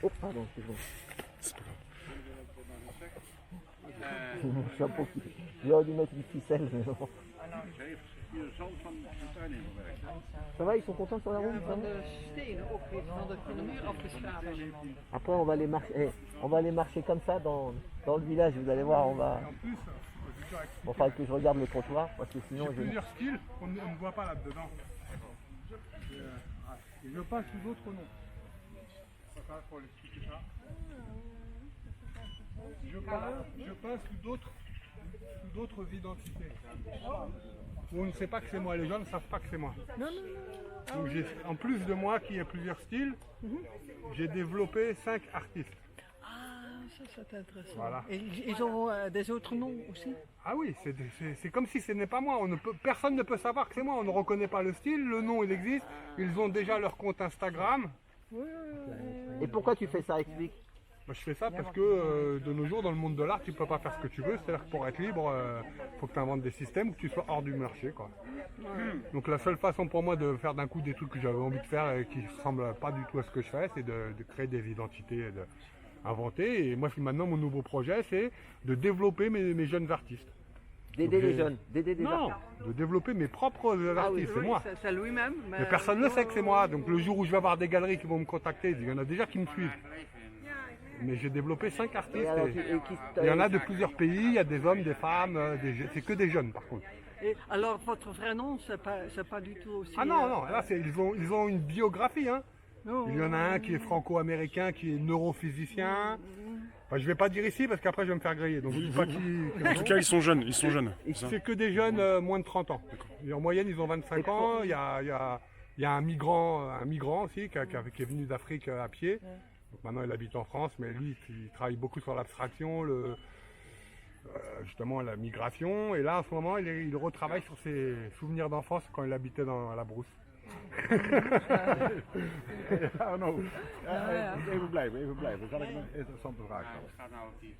Oh, pardon, c'est bon. C'est pas grave. Mon chapeau qui... J'aurais dû mettre une ficelle, mais bon. Ça va, ils sont contents sur la route, ça va? Après, on va aller marcher, on va aller marcher comme ça dans le village, vous allez voir, on va... Bon, faudra que je regarde le trottoir, parce que sinon... J'ai plusieurs styles, on ne voit pas là-dedans. Et je passe sous d'autres noms. Ça va pour l'expliquer ça. Je passe sous d'autres identités. On ne sait pas que c'est moi, les gens ne savent pas que c'est moi. Donc en plus de moi qui ai plusieurs styles, j'ai développé 5 artistes. Ah, ça c'est intéressant. Voilà. Et ils ont des autres noms aussi? Ah oui, c'est comme si ce n'est pas moi. Personne ne peut savoir que c'est moi. On ne reconnaît pas le style, le nom il existe. Ils ont déjà leur compte Instagram. Et pourquoi tu fais ça, explique? Moi, je fais ça parce que de nos jours, dans le monde de l'art, tu ne peux pas faire ce que tu veux. C'est-à-dire que pour être libre, il faut que tu inventes des systèmes où tu sois hors du marché, quoi. Donc la seule façon pour moi de faire d'un coup des trucs que j'avais envie de faire et qui ne ressemblent pas du tout à ce que je fais, c'est de créer des identités inventées. Et moi, maintenant, mon nouveau projet, c'est de développer mes jeunes artistes. D'aider les jeunes, d'aider des Non, artistes. de développer mes propres artistes, c'est moi. C'est lui-même. Mais personne ne sait que c'est moi. Donc le jour où je vais avoir des galeries qui vont me contacter, il y en a déjà qui me suivent. Mais j'ai développé 5 artistes. Et alors, Il y en a de plusieurs pays, il y a des hommes, des femmes, c'est que des jeunes par contre. Et alors votre vrai nom, c'est pas du tout aussi... Ah non, non, là ils ont une biographie. Hein. Non. Il y en a un qui est franco-américain, qui est neurophysicien. Enfin, je ne vais pas dire ici parce qu'après je vais me faire griller. Donc, je dis pas En tout cas, ils sont jeunes, c'est ça. c'est que des jeunes moins de 30 ans. Et en moyenne, ils ont 25 ans. Il y a un migrant aussi qui est venu d'Afrique à pied. Donc maintenant, il habite en France, mais lui, il travaille beaucoup sur l'abstraction, justement la migration. Et là, en ce moment, il retravaille sur ses souvenirs d'enfance quand il habitait dans la brousse. Arno, even blijven. Kan ik een interessante vraag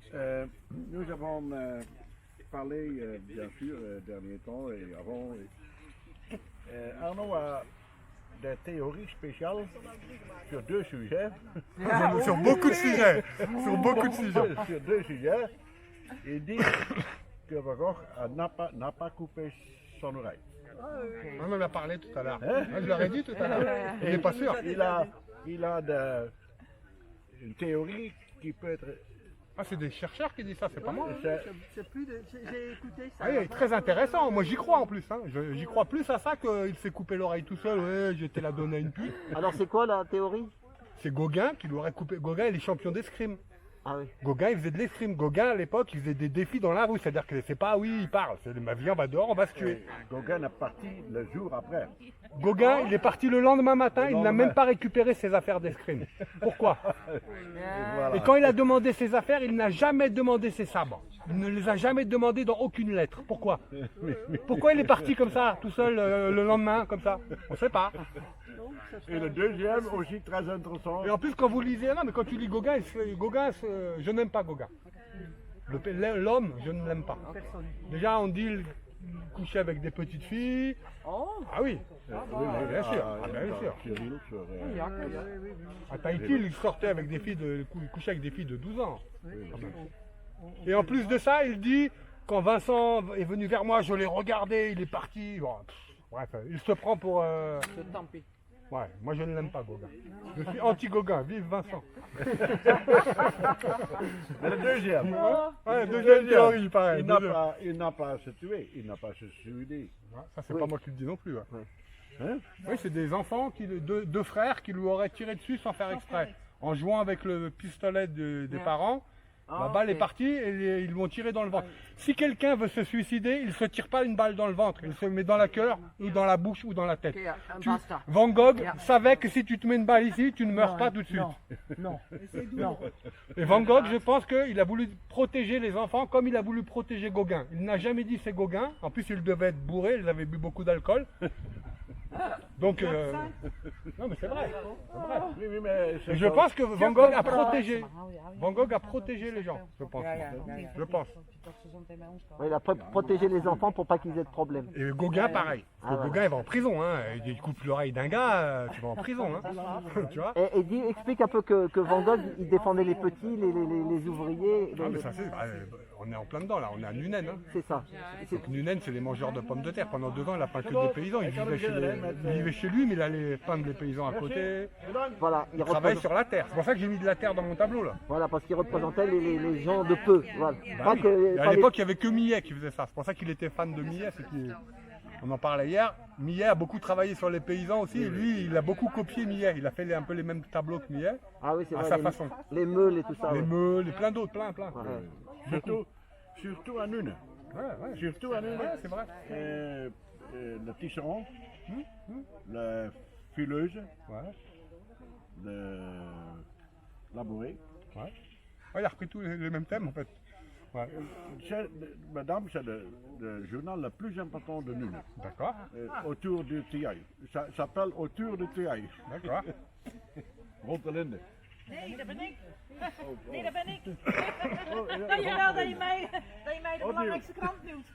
stellen? Nous avons parlé, bien sûr, dernier temps et avant. Arno a des théories spéciales sur 2 sujets. Sur beaucoup de sujets. Sur beaucoup de sujets. Sur 2 sujets. Il dit que Van Gogh n'a pas coupé son oreille. On en a parlé tout à l'heure. Je leur ai dit tout à l'heure. Il n'est pas sûr. Il a une théorie qui peut être... Ah, c'est des chercheurs qui disent ça, c'est pas moi. J'ai écouté ça. Ah, oui, très intéressant. Moi, j'y crois en plus. Hein. J'y crois plus à ça qu'il s'est coupé l'oreille tout seul. Ouais, j'étais la donné à une pute. Alors, c'est quoi la théorie? C'est Gauguin qui lui aurait coupé. Gauguin, il est champion d'escrime. Ah oui. Gauguin, il faisait de l'escrime. Gauguin, à l'époque, il faisait des défis dans la rue. C'est-à-dire que c'est pas oui, il parle. C'est ma vie, on va dehors, on va se tuer. Gauguin est parti le jour après. Gauguin, il est parti le lendemain matin. Il n'a même pas récupéré ses affaires d'escrime. Pourquoi? Voilà. Et quand il a demandé ses affaires, il n'a jamais demandé ses sabres. Il ne les a jamais demandés dans aucune lettre. Pourquoi? Pourquoi il est parti comme ça, tout seul, le lendemain, comme ça? On ne sait pas. Et le deuxième, aussi très intéressant. Et en plus, quand vous lisez, non, mais quand tu lis Gauguin, je n'aime pas Gauguin. L'homme, je ne l'aime pas. Déjà, on dit coucher avec des petites filles. Ah oui, bien sûr. Ah, bien sûr. Cyril, À Tahiti, il sortait avec des filles, il couchait avec des filles de 12 ans. Et en plus de ça, il dit, quand Vincent est venu vers moi, je l'ai regardé, il est parti. Bon, bref, il se prend pour... Tant pis. Ouais, moi je ne l'aime pas Gauguin. Je suis anti-Gauguin, vive Vincent. Mais le deuxième, Ouais, deuxième théorie, pareil. il n'a pas se tué, il n'a pas se suicidé. Ça, c'est pas moi qui le dis non plus. Ouais. Hein? Oui, c'est des enfants, deux frères qui lui auraient tiré dessus sans faire exprès. En jouant avec le pistolet des parents, la balle est partie et ils l'ont tiré dans le ventre. Si quelqu'un veut se suicider, il ne se tire pas une balle dans le ventre, il se met dans la cœur ou dans la bouche ou dans la tête. Van Gogh savait que si tu te mets une balle ici, tu ne meurs pas tout de suite. Non. Et Van Gogh, je pense qu'il a voulu protéger les enfants comme il a voulu protéger Gauguin. Il n'a jamais dit c'est Gauguin. En plus, il devait être bourré, il avait bu beaucoup d'alcool. Donc, non mais c'est vrai. Oui, oui, mais c'est Je ça. pense que Van Gogh a protégé. Van Gogh a protégé les gens, je pense. Je pense. Ouais, il a protégé les enfants pour pas qu'ils aient de problème. Et Gauguin, pareil. Parce que Ah, ouais. Gauguin, il va en prison. Hein. Il coupe l'oreille d'un gars, tu vas en prison. Hein. Tu vois. Et explique un peu que Van Gogh, il défendait les petits, les ouvriers. Ah, mais ça, on est en plein dedans, là. On est à Nunen. Hein. C'est ça. Donc Nunen, c'est les mangeurs de pommes de terre. Pendant 2 ans, il a peint que des paysans. Il vivait chez lui, mais il allait peindre les paysans à côté. Voilà, Il travaille sur la terre. C'est pour ça que j'ai mis de la terre dans mon tableau, là. Voilà, parce qu'il représentait les gens de peu. Voilà. Bah Pas oui. que- Et pas à les- l'époque, il n'y avait que Millet qui faisait ça. C'est pour ça qu'il était fan de Millet. On en parlait hier. Millet a beaucoup travaillé sur les paysans aussi. Et lui, il a beaucoup copié Millet. Il a fait un peu les mêmes tableaux que Millet. Ah oui, c'est à vrai. sa les, façon. les meules et tout ça. Les ouais. meules et plein d'autres, plein. Ouais. Surtout à Nune. Ouais. Surtout à Nune. Ouais, c'est vrai. Le tisserand, la fileuse, Ouais. le labouré. Ouais, il a repris tous les mêmes thèmes en fait. Ouais. Madame, c'est le journal le plus important de Nune. D'accord. Autour du Triail. Ça s'appelle Autour du Triail. D'accord. Rond de Linde. Nee, dat ben ik. Nee, dat ben ik. Nou, jawel, dat je mij de belangrijkste krant noemt.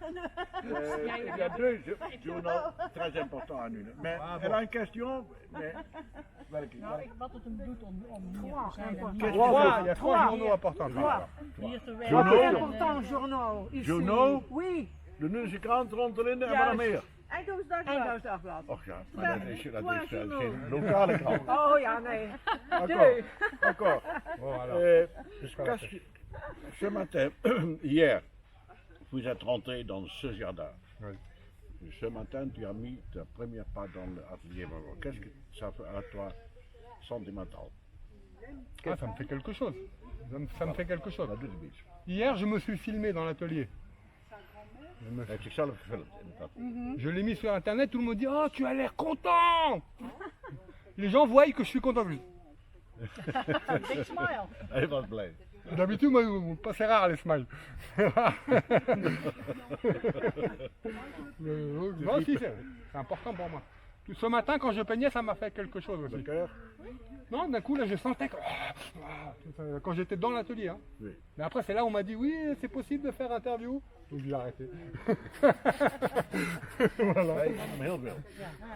Il y a deux journaux très importants à Nune. Mais elle a une question. Mais, Wat het hem doet om hier te zijn. Il y a 3 journaux importants. Hier te werken. Journaux. Important journal. Ici. Journaux. Oui. de Nunse krant, Rond de Linde en Juist. Wanneer. Eindhoven Dagblad. Eindhoven Dagblad. Och ja, maar dat is geen lokale krant. Oh ja, nee. D'accord, d'accord. Voilà. Dus ce matin, hier, vous êtes rentré dans ce jardin. Oui. Ce matin, tu as mis ta première pas dans l'atelier. Qu'est-ce que ça fait à toi sentimental? Ah, ça me fait quelque chose. Ça me fait quelque chose. Dat doet het iets. Hier, je me suis filmé dans l'atelier. Hij heeft zichzelf gefilmd, inderdaad. Je l'ai mis sur internet, tout le monde dit oh tu as l'air content. Les gens voient que je suis content. Big smile. Hij was blij. D'habitude, moi, c'est rare les smiles. Non, si, c'est important pour moi. Ce matin, quand je peignais, ça m'a fait quelque chose aussi. Le cœur. Non, d'un coup, là, je sentais que... Quand j'étais dans l'atelier. Hein. Oui. Mais après, c'est là où on m'a dit, oui, c'est possible de faire interview. Donc, j'ai arrêté. Voilà. Nee, maar heel veel.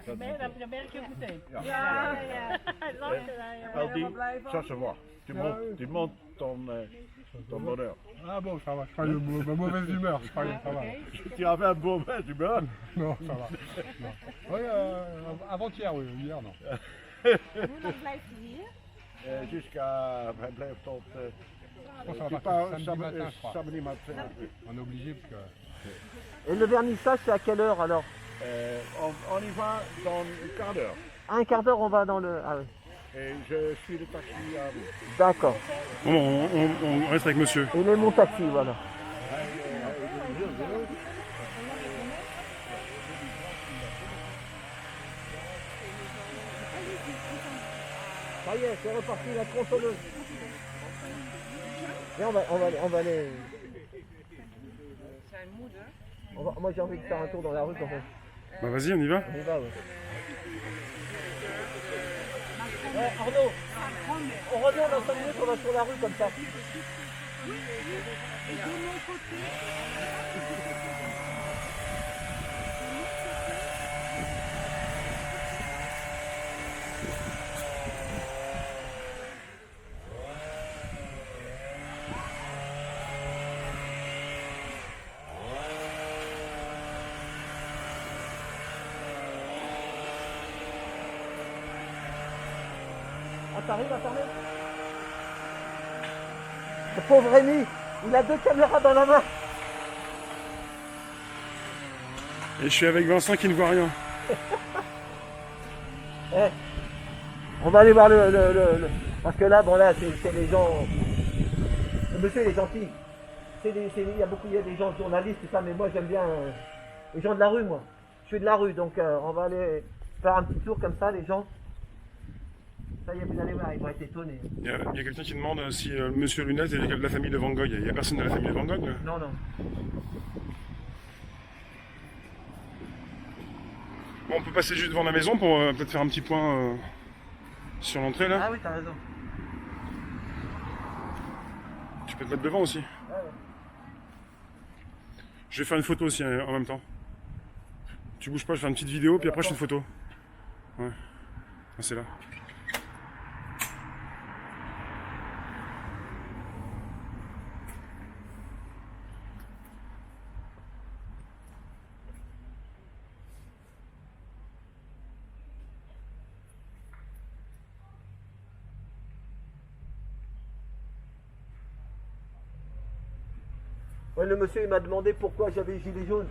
Dat Dat merk je ook meteen. Ja. Ja. Hij lacht er. Al die, ça se voit. Tu montes ton bonheur. Ah bon, ça va. Je croyais ma mauvaise humeur. Je croyais, ça va. Tu as fait un beau match, tu vois. Non, ça va. Non. Oui, avant-hier, oui. Hier, non. Hoe lang blijft hij hier? Jusqu'à... Hij blijft tot... pense qu'on va tu partir pars samedi matin, je crois. samedi matin. On est obligé parce que... Et le vernissage, c'est à quelle heure alors? On y va dans un quart d'heure. Un quart d'heure, on va dans le... Ah oui. Et je suis le taxi à vous. D'accord. Bon, on reste avec monsieur. Et même mon taxi, voilà. Ça y est, c'est reparti la tronçonneuse. Et on va aller... Moi j'ai envie de faire un tour dans la rue quand même. Bah vas-y, on y va. On y va, ouais. Ouais, Arnaud, on revient dans 5 minutes, on va sur la rue comme ça. Ah, t'arrives à fermer? Le pauvre Rémi, il a 2 caméras dans la main. Et je suis avec Vincent qui ne voit rien. Eh, on va aller voir le... Parce que là, bon là, c'est les gens... Le monsieur, il est gentil. Il y a des gens journalistes, tout ça, mais moi j'aime bien les gens de la rue, moi. Je suis de la rue, donc on va aller faire un petit tour comme ça, les gens. Ça y est, vous allez voir, ils vont être étonnés. Il y a quelqu'un qui demande si monsieur Lunette est de la famille de Van Gogh. Il n'y a personne de la famille de Van Gogh. Non, non. Bon, on peut passer juste devant la maison pour peut-être faire un petit point sur l'entrée là. Ah oui, t'as raison. Tu peux te mettre devant aussi. Je vais faire une photo aussi en même temps. Tu bouges pas, je fais une petite vidéo, puis après je fais une photo. Ouais. Ah, c'est là. Ouais, le monsieur il m'a demandé pourquoi j'avais gilet jaune.